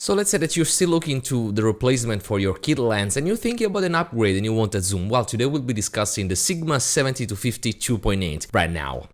So let's say that you're still looking to the replacement for your kit lens and you're thinking about an upgrade and you want a zoom. Well, today we'll be discussing the Sigma 70-50 2.8 right now.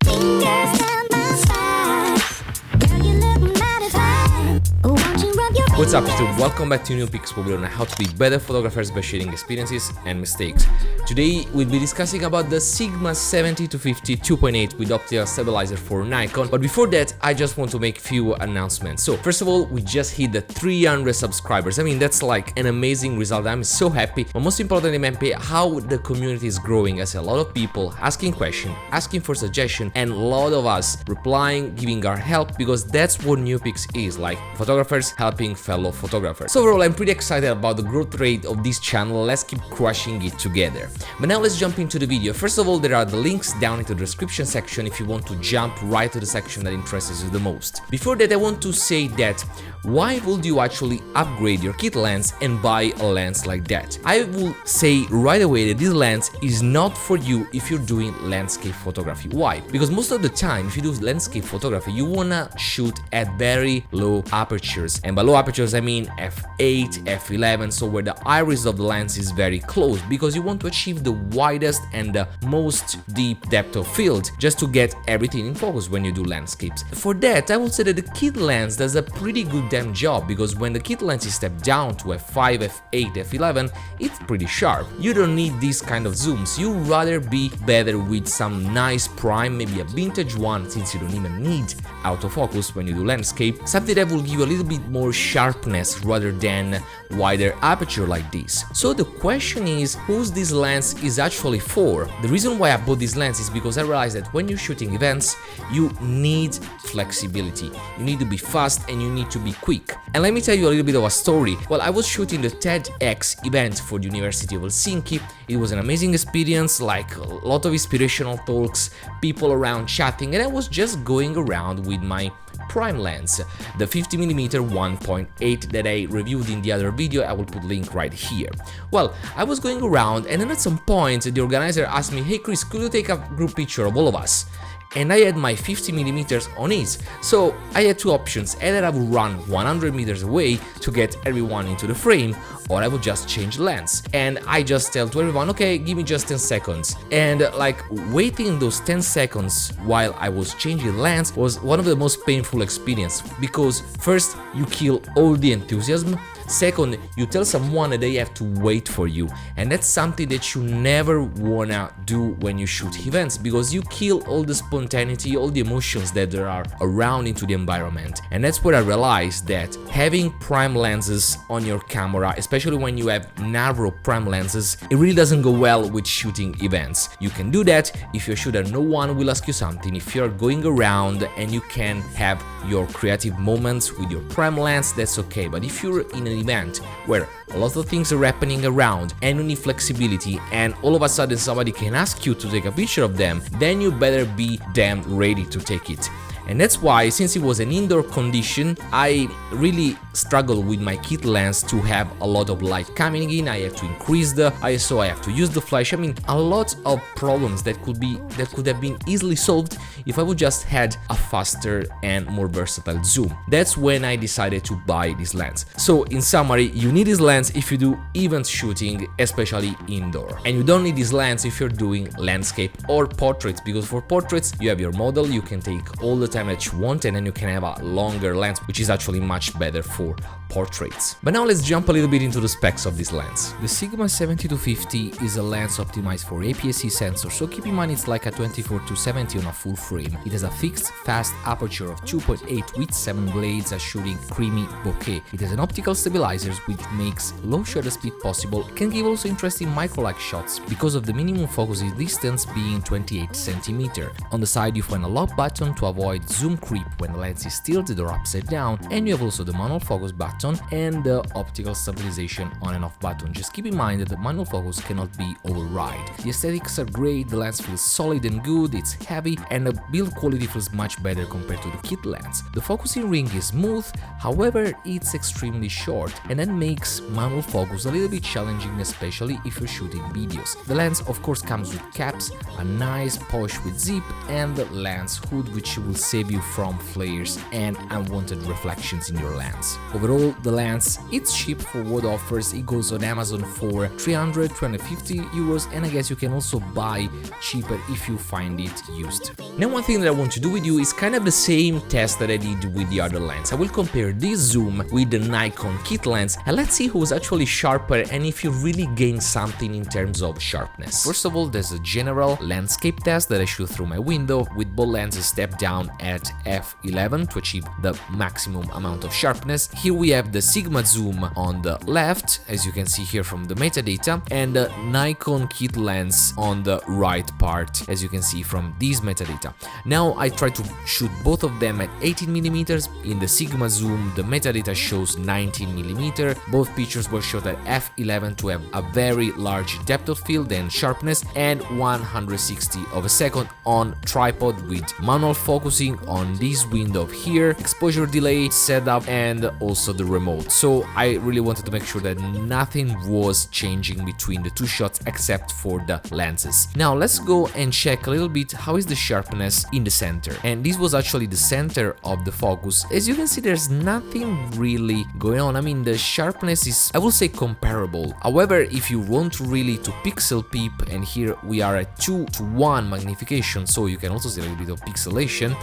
What's up YouTube, welcome back to NewPix, where we learn how to be better photographers by sharing experiences and mistakes. Today we'll be discussing about the Sigma 70-50 2.8 with optical stabilizer for Nikon, but before that I just want to make a few announcements. So first of all, we just hit the 300 subscribers. I mean, that's like an amazing result. I'm so happy, but most importantly, man, how the community is growing. I see a lot of people asking questions, asking for suggestions, and a lot of us replying, giving our help, because that's what NewPix is, like photographers helping fellow photographers. So overall, I'm pretty excited about the growth rate of this channel. Let's keep crushing it together. But now let's jump into the video. First of all, there are the links down into the description section if you want to jump right to the section that interests you the most. Before that, I want to say that why would you actually upgrade your kit lens and buy a lens like that? I will say right away that this lens is not for you if you're doing landscape photography. Why? Because most of the time, if you do landscape photography, you wanna shoot at very low apertures, and by low apertures I mean f8, f11, so where the iris of the lens is very close, because you want to achieve the widest and the most deep depth of field just to get everything in focus when you do landscapes. For that, I would say that the kit lens does a pretty good damn job, because when the kit lens is stepped down to f5, f8, f11, it's pretty sharp. You don't need these kind of zooms. You rather be better with some nice prime, maybe a vintage one, since you don't even need autofocus when you do landscape, something that will give you a little bit more sharpness rather than wider aperture like this. So the question is, who's this lens is actually for? The reason why I bought this lens is because I realized that when you're shooting events, you need flexibility. You need to be fast and you need to be quick. And let me tell you a little bit of a story. Well, I was shooting the TEDx event for the University of Helsinki. It was an amazing experience, like a lot of inspirational talks, people around chatting, and I was just going around with my prime lens, the 50mm 1.8 that I reviewed in the other video. I will put link right here. Well, I was going around, and then at some point the organizer asked me, "Hey Chris, could you take a group picture of all of us?" And I had my 50mm on it, so I had two options. Either I would run 100 meters away to get everyone into the frame, or I would just change the lens. And I just tell to everyone, okay, give me just 10 seconds. And like waiting those 10 seconds while I was changing the lens was one of the most painful experiences, because first you kill all the enthusiasm. Second, you tell someone that they have to wait for you, and that's something that you never wanna do when you shoot events, because you kill all the spontaneity, all the emotions that there are around into the environment. And that's where I realized that having prime lenses on your camera, especially when you have narrow prime lenses, it really doesn't go well with shooting events. You can do that if you're sure that no one will ask you something, if you're going around and you can have your creative moments with your prime lens, that's okay. But if you're in an event where a lot of things are happening around and you need flexibility, and all of a sudden somebody can ask you to take a picture of them, then you better be damn ready to take it. And that's why, since it was an indoor condition, I really struggled with my kit lens to have a lot of light coming in. I have to increase the ISO, I have to use the flash. I mean, a lot of problems that could have been easily solved if I would just had a faster and more versatile zoom. That's when I decided to buy this lens. So in summary, you need this lens if you do event shooting, especially indoor. And you don't need this lens if you're doing landscape or portraits, because for portraits you have your model, you can take all the time that you want, and then you can have a longer lens, which is actually much better for portraits. But now let's jump a little bit into the specs of this lens. The Sigma 70-50 is a lens optimized for APS-C sensor, so keep in mind it's like a 24-70 on a full frame. It has a fixed fast aperture of 2.8 with 7 blades, shooting creamy bokeh. It has an optical stabilizer which makes low shutter speed possible. It can give also interesting micro-like shots because of the minimum focusing distance being 28 cm. On the side you find a lock button to avoid zoom creep when the lens is tilted or upside down, and you have also the manual focus button and the optical stabilization on and off button. Just keep in mind that the manual focus cannot be override. The aesthetics are great, the lens feels solid and good, it's heavy, and the build quality feels much better compared to the kit lens. The focusing ring is smooth, however it's extremely short, and that makes manual focus a little bit challenging, especially if you're shooting videos. The lens of course comes with caps, a nice pouch with zip, and the lens hood, which will save you from flares and unwanted reflections in your lens. Overall, Still, the lens, it's cheap for what offers. It goes on Amazon for 350 euros, and I guess you can also buy cheaper if you find it used. Now, one thing that I want to do with you is kind of the same test that I did with the other lens. I will compare this zoom with the Nikon kit lens, and let's see who's actually sharper and if you really gain something in terms of sharpness. First of all, there's a general landscape test that I shoot through my window with both lenses stepped down at f11 to achieve the maximum amount of sharpness. Here we have the Sigma zoom on the left, as you can see here from the metadata, and the Nikon kit lens on the right part, as you can see from these metadata. Now I try to shoot both of them at 18mm. In the Sigma zoom, the metadata shows 19mm. Both pictures were shot at f11 to have a very large depth of field and sharpness, and 160 of a second on tripod with manual focusing on this window here, exposure delay setup, and also the remote. So I really wanted to make sure that nothing was changing between the two shots except for the lenses. Now let's go and check a little bit how is the sharpness in the center, and this was actually the center of the focus. As you can see, there's nothing really going on. I mean, the sharpness is, I will say, comparable. However, if you want really to pixel peep, and here we are at 2:1 magnification, so you can also see a little bit of pixelation.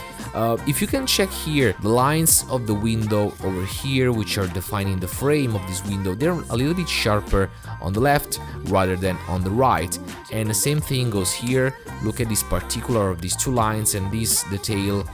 If you can check here, the lines of the window over here, which are defining the frame of this window, they're a little bit sharper on the left rather than on the right. And the same thing goes here. Look at this particular of these two lines and this detail,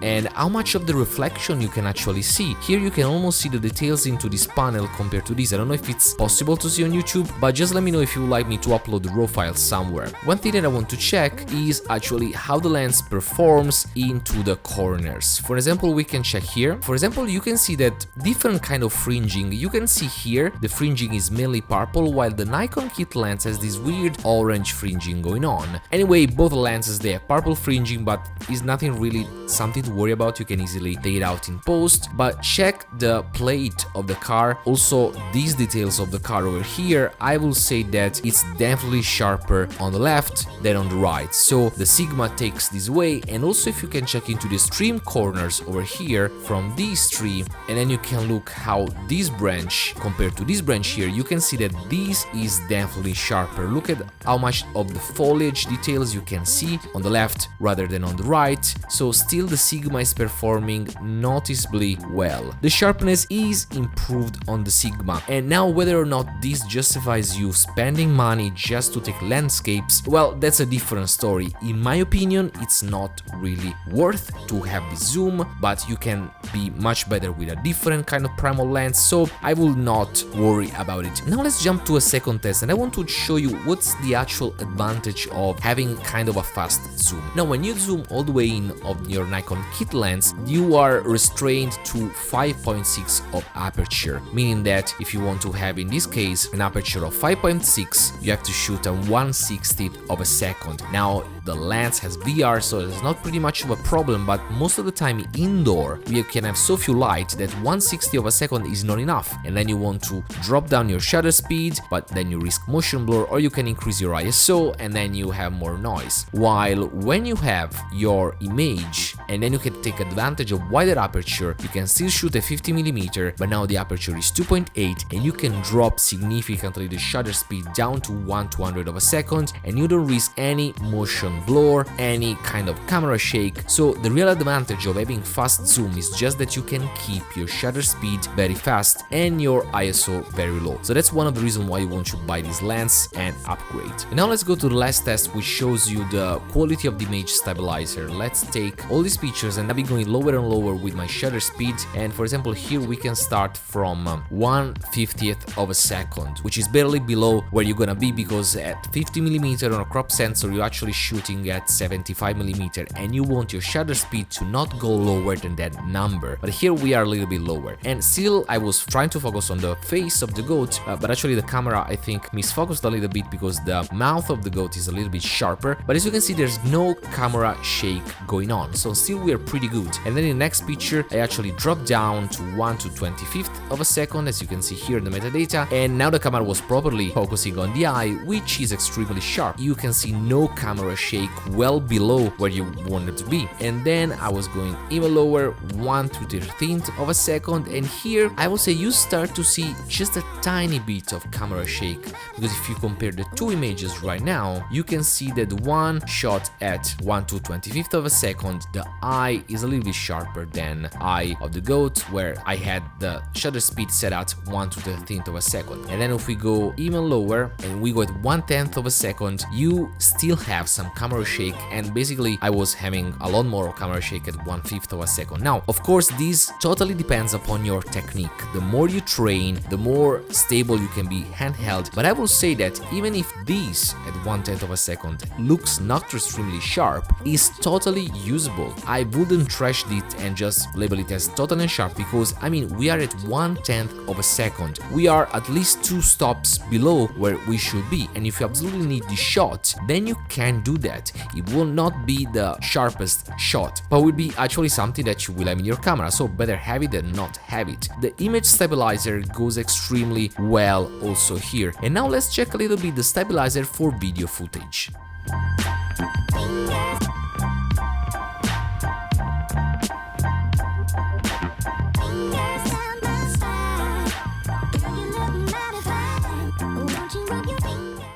and how much of the reflection you can actually see. Here you can almost see the details into this panel compared to this. I don't know if it's possible to see on YouTube, but just let me know if you would like me to upload the raw file somewhere. One thing that I want to check is actually how the lens performs into the corners. For example, we can check here. For example, you can see that different kind of fringing. You can see here the fringing is mainly purple, while the Nikon kit lens has this weird orange fringing going on. Anyway, both lenses, they have purple fringing, but it's nothing really something to worry about. You can easily take it out in post. But check the plate of the car, also these details of the car over here. I will say that it's definitely sharper on the left than on the right, so the Sigma takes this way. And also, if you can check into the stream corners over here from this tree, and then you can look how this branch compared to this branch here, you can see that this is definitely sharper. Look at how much of the foliage details you can see on the left rather than on the right. So still the Sigma is performing noticeably well. The sharpness is improved on the Sigma, and now whether or not this justifies you spending money just to take landscapes, well, that's a different story. In my opinion, it's not really worth to have this zoom, but you can be much better with a different kind of primal lens, so I will not worry about it. Now let's jump to a second test, and I want to show you what's the actual advantage of having kind of a fast zoom. Now, when you zoom all the way in of your Nikon kit lens, you are restrained to 5.6 of aperture, meaning that if you want to have, in this case, an aperture of 5.6, you have to shoot at 1/60th of a second. Now, the lens has VR, so it's not pretty much of a problem, but most of the time indoor, you can have so few light that 1/60th of a second is not enough, and then you want to drop down your shutter speed, but then you risk motion blur, or you can increase your ISO, and then you have more noise. While when you have your image, and then you can take advantage of wider aperture, you can still shoot at 50mm, but now the aperture is 2.8, and you can drop significantly the shutter speed down to 1/200th of a second, and you don't risk any motion blur, any kind of camera shake. So the real advantage of having fast zoom is just that you can keep your shutter speed very fast and your ISO very low. So that's one of the reasons why you want to buy this lens and upgrade. And now let's go to the last test, which shows you the quality of the image stabilizer. Let's take all these pictures, and I'll be going lower and lower with my shutter speed. And for example, here we can start from 1/50th of a second, which is barely below where you're gonna be, because at 50mm on a crop sensor, you're actually shooting at 75mm, and you want your shutter speed to not go lower than that number. But here we are a little bit lower, and still I was trying to focus on the face of the goat, but actually the camera, I think, misfocused a little bit because the mouth of the goat is a little bit sharper. But as you can see, there's no camera shake going on, so still we are pretty good. And then in the next picture, I actually dropped down to 1/25 of a second, as you can see here in the metadata, and now the camera was properly focusing on the eye, which is extremely sharp. You can see no camera shake, well below where you want it to be. And then I was going even lower, 1/13 of a second, and here I would say you start to see just a tiny bit of camera shake, because if you compare the two images right now, you can see that one shot at 1/25 of a second, the eye is a little bit sharper than Eye of the Goat, where I had the shutter speed set at 1/13 of a second. And then if we go even lower and we go at 1/10 of a second, you still have some camera shake, and basically I was having a lot more camera shake at 1/5 of a second. Now, of course, this totally depends upon your technique. The more you train, the more stable you can be handheld, but I will say that even if this at 1/10 of a second looks not extremely sharp, is totally usable. I wouldn't trash it and just label it as totally sharp, because I mean, we are at 1/10 of a second. We are at least 2 stops below where we should be, and if you absolutely need the shot, then you can do that. It will not be the sharpest shot, but will be actually something that you will have in your camera, so better have it than not have it. The image stabilizer goes extremely well also here. And now let's check a little bit the stabilizer for video footage.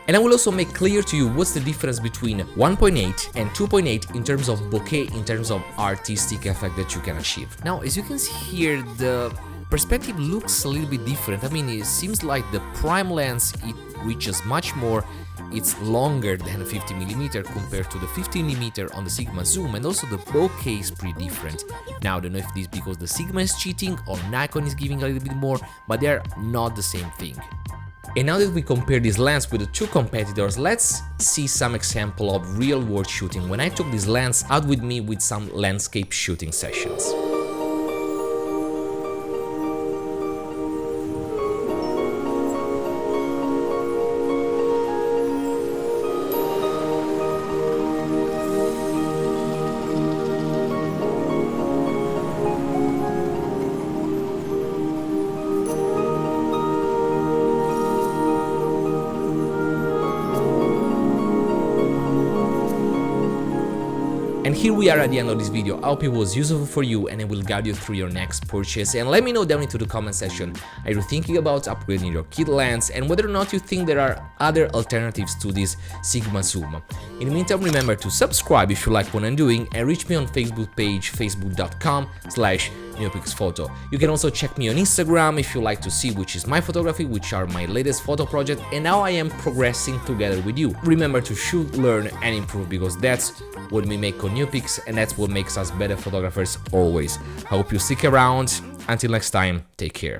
And I will also make clear to you what's the difference between 1.8 and 2.8 in terms of bokeh, in terms of artistic effect that you can achieve. Now, as you can see here, the perspective looks a little bit different. I mean, it seems like the prime lens, it reaches much more. It's longer than 50mm compared to the 15mm on the Sigma Zoom, and also the bokeh is pretty different. Now, I don't know if this is because the Sigma is cheating or Nikon is giving a little bit more, but they're not the same thing. And now that we compare this lens with the two competitors, let's see some example of real-world shooting when I took this lens out with me with some landscape shooting sessions. And here we are at the end of this video. I hope it was useful for you and it will guide you through your next purchase. And let me know down into the comment section, are you thinking about upgrading your kit lens, and whether or not you think there are other alternatives to this Sigma Zoom. In the meantime, remember to subscribe if you like what I'm doing, and reach me on Facebook page, facebook.com/NeoPixPhoto. You can also check me on Instagram if you like to see which is my photography, which are my latest photo project, and how I am progressing together with you. Remember to shoot, learn and improve, because that's what we make on NeoPix, and that's what makes us better photographers always. I hope you stick around. Until next time, take care.